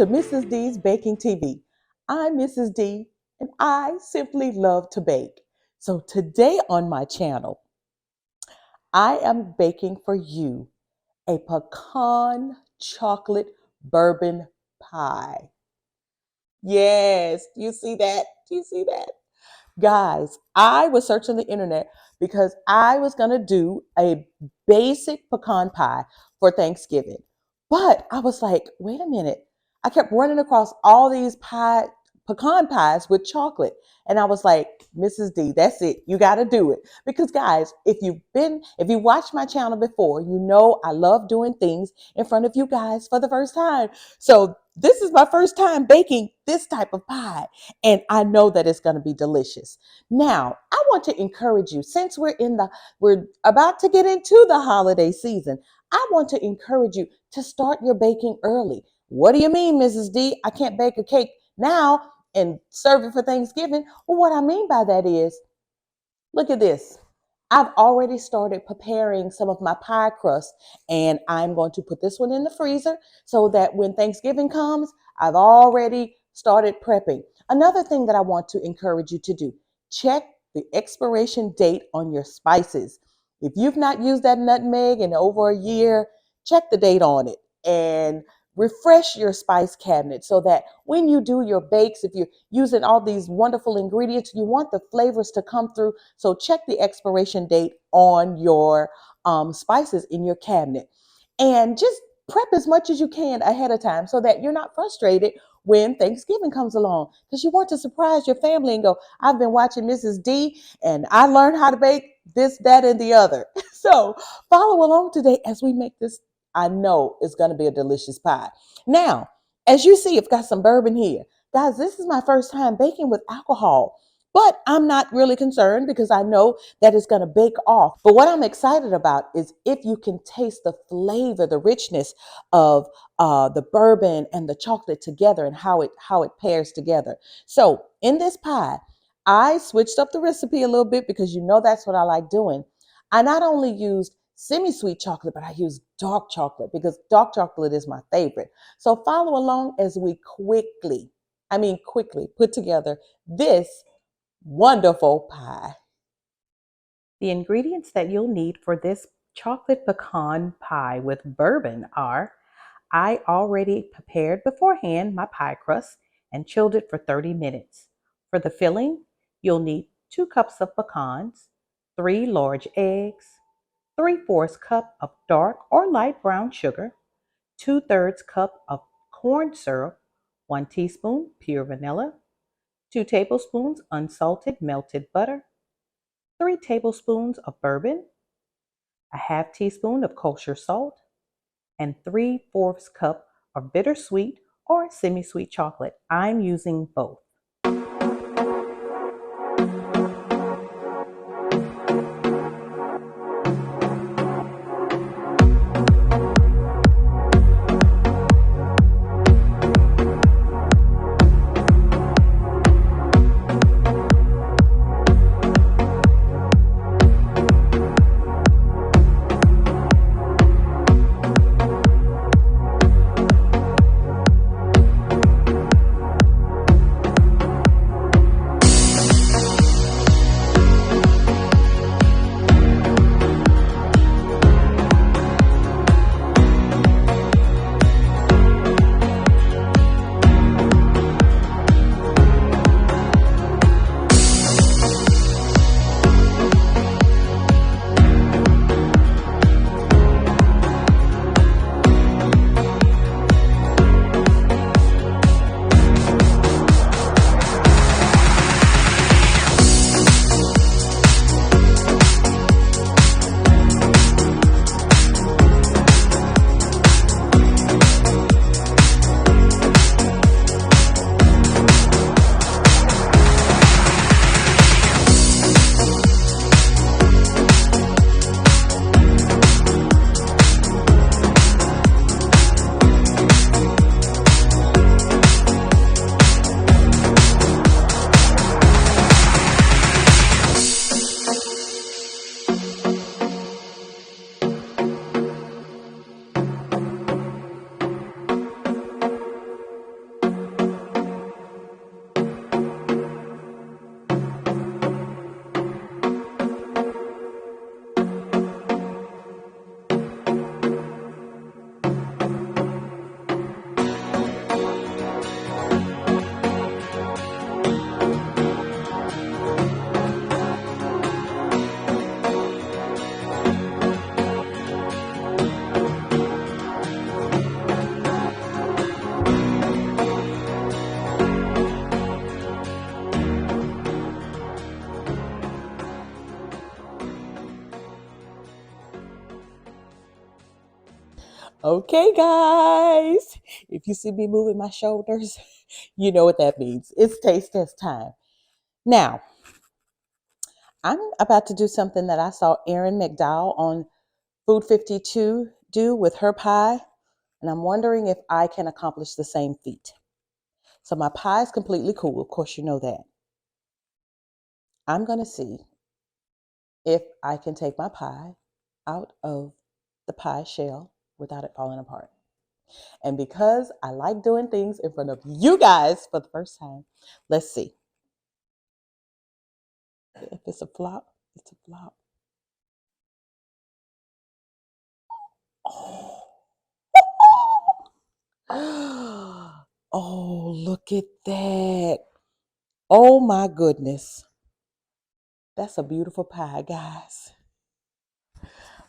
to Mrs. D's Baking TV. I'm Mrs. D, and I simply love to bake. So today on my channel, I am baking for you a pecan chocolate bourbon pie. Yes, do you see that? Do you see that? Guys, I was searching the internet because I was going to do a basic pecan pie for Thanksgiving. But I was like, wait a minute. I kept running across all these pecan pies with chocolate. And I was like, Mrs. D, that's it. You got to do it. Because guys, if you watched my channel before, you know I love doing things in front of you guys for the first time. So this is my first time baking this type of pie. And I know that it's going to be delicious. Now, I want to encourage you, since we're about to get into the holiday season, I want to encourage you to start your baking early. What do you mean, Mrs. D? I can't bake a cake now and serve it for Thanksgiving. Well, what I mean by that is, look at this. I've already started preparing some of my pie crust, and I'm going to put this one in the freezer so that when Thanksgiving comes, I've already started prepping. Another thing that I want to encourage you to do, check the expiration date on your spices. If you've not used that nutmeg in over a year, check the date on it and refresh your spice cabinet so that when you do your bakes, if you're using all these wonderful ingredients, you want the flavors to come through. So check the expiration date on your spices in your cabinet and just prep as much as you can ahead of time so that you're not frustrated when Thanksgiving comes along, because you want to surprise your family and go, I've been watching Mrs. D and I learned how to bake this, that, and the other. So follow along today as we make this. I know it's going to be a delicious pie. Now, as you see, I've got some bourbon here. Guys, this is my first time baking with alcohol, but I'm not really concerned because I know that it's going to bake off. But what I'm excited about is if you can taste the flavor, the richness of the bourbon and the chocolate together and how it pairs together. So in this pie, I switched up the recipe a little bit because you know that's what I like doing. I not only used semi-sweet chocolate, but I used dark chocolate because dark chocolate is my favorite. So follow along as we quickly put together this wonderful pie. The ingredients that you'll need for this chocolate pecan pie with bourbon are: I already prepared beforehand my pie crust and chilled it for 30 minutes. For the filling, you'll need 2 cups of pecans, 3 large eggs, 3/4 cup of dark or light brown sugar, 2/3 cup of corn syrup, 1 teaspoon pure vanilla, 2 tablespoons unsalted melted butter, 3 tablespoons of bourbon, a half teaspoon of kosher salt, and 3/4 cup of bittersweet or semi-sweet chocolate. I'm using both. Okay, guys, if you see me moving my shoulders, you know what that means. It's taste test time. Now, I'm about to do something that I saw Erin McDowell on Food 52 do with her pie, and I'm wondering if I can accomplish the same feat. So my pie is completely cool. Of course, you know that. I'm going to see if I can take my pie out of the pie shell without it falling apart. And because I like doing things in front of you guys for the first time, let's see. If it's a flop, it's a flop. Oh, oh, look at that. Oh my goodness. That's a beautiful pie, guys.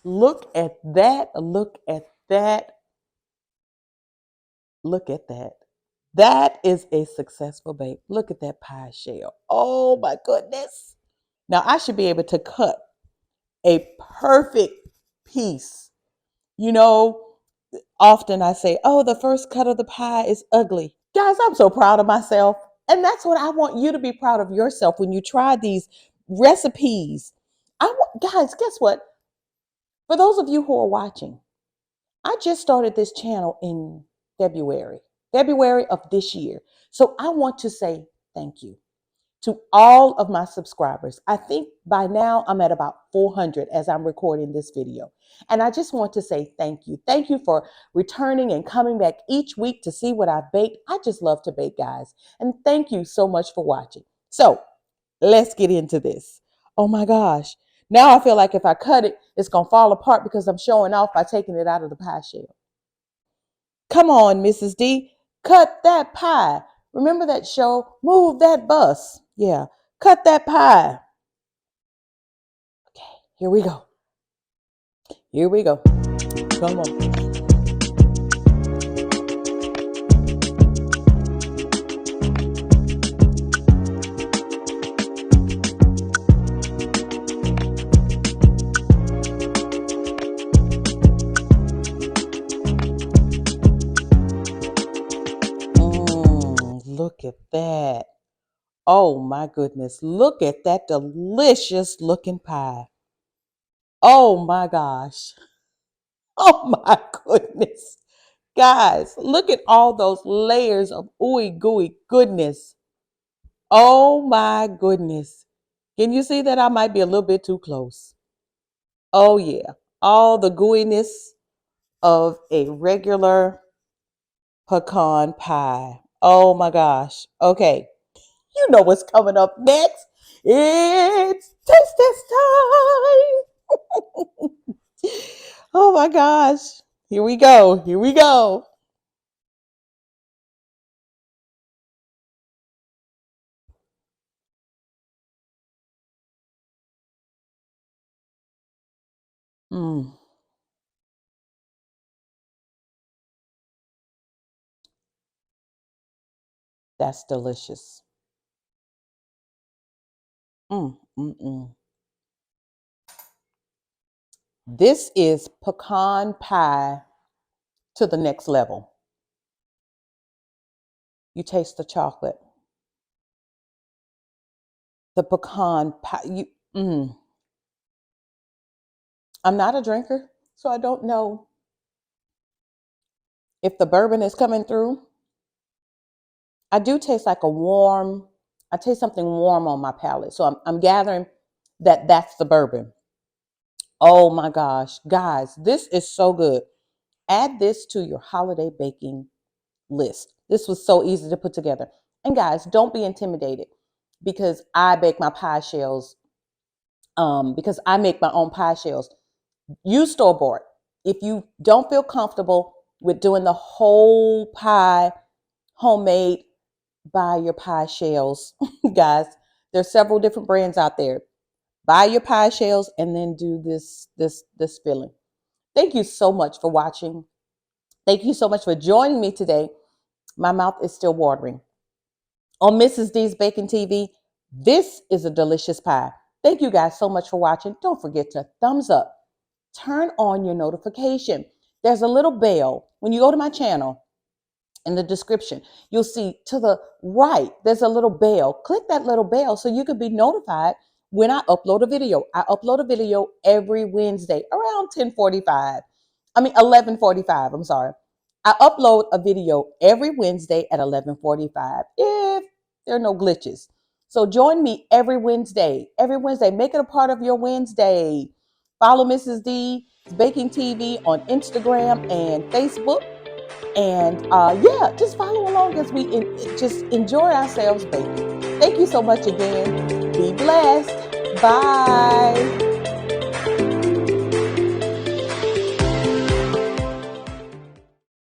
Look at that. Look at that. Look at that. That is a successful bake. Look at that pie shell. Oh my goodness. Now I should be able to cut a perfect piece. You know, often I say, oh, the first cut of the pie is ugly. Guys, I'm so proud of myself. And that's what I want you to be proud of yourself when you try these recipes. Guys, guess what? For those of you who are watching, I just started this channel in February of this year. So I want to say thank you to all of my subscribers. I think by now I'm at about 400 as I'm recording this video. And I just want to say thank you. Thank you for returning and coming back each week to see what I've baked. I just love to bake, guys. And thank you so much for watching. So let's get into this. Oh my gosh. Now I feel like if I cut it, it's going to fall apart because I'm showing off by taking it out of the pie shell. Come on, Mrs. D. Cut that pie. Remember that show? Move that bus. Yeah. Cut that pie. Okay, here we go. Here we go. Come on. Look at that. Oh my goodness. Look at that delicious looking pie. Oh my gosh. Oh my goodness. Guys, look at all those layers of ooey gooey goodness. Oh my goodness. Can you see that I might be a little bit too close? Oh yeah. All the gooiness of a regular pecan pie. Oh my gosh. Okay. You know what's coming up next. It's taste test time. Oh my gosh. Here we go. Here we go. Mm, that's delicious. Mm, mm, mm. This is pecan pie to the next level. You taste the chocolate, the pecan pie. I'm not a drinker, so I don't know if the bourbon is coming through. I do taste like I taste something warm on my palate. So I'm gathering that that's the bourbon. Oh my gosh, guys, this is so good. Add this to your holiday baking list. This was so easy to put together. And guys, don't be intimidated because I bake my pie shells, because I make my own pie shells. Use store bought. If you don't feel comfortable with doing the whole pie homemade, buy your pie shells. Guys, there's several different brands out there. Buy your pie shells and then do this filling. Thank you so much for watching. Thank you so much for joining me today. My mouth is still watering. On Mrs. D's Baking TV, this is a delicious pie. Thank you guys so much for watching. Don't forget to thumbs up, turn on your notification. there's a little bell. When you go to my channel, in the description, you'll see to the right, there's a little bell. Click that little bell so you can be notified when I upload a video. I upload a video every Wednesday around 11:45. I'm sorry. I upload a video every Wednesday at 11:45 if there are no glitches. So join me every Wednesday. Every Wednesday, make it a part of your Wednesday. Follow Mrs. D's Baking TV on Instagram and Facebook. And yeah, just follow along as we just enjoy ourselves baking. Thank you so much again. Be blessed. Bye.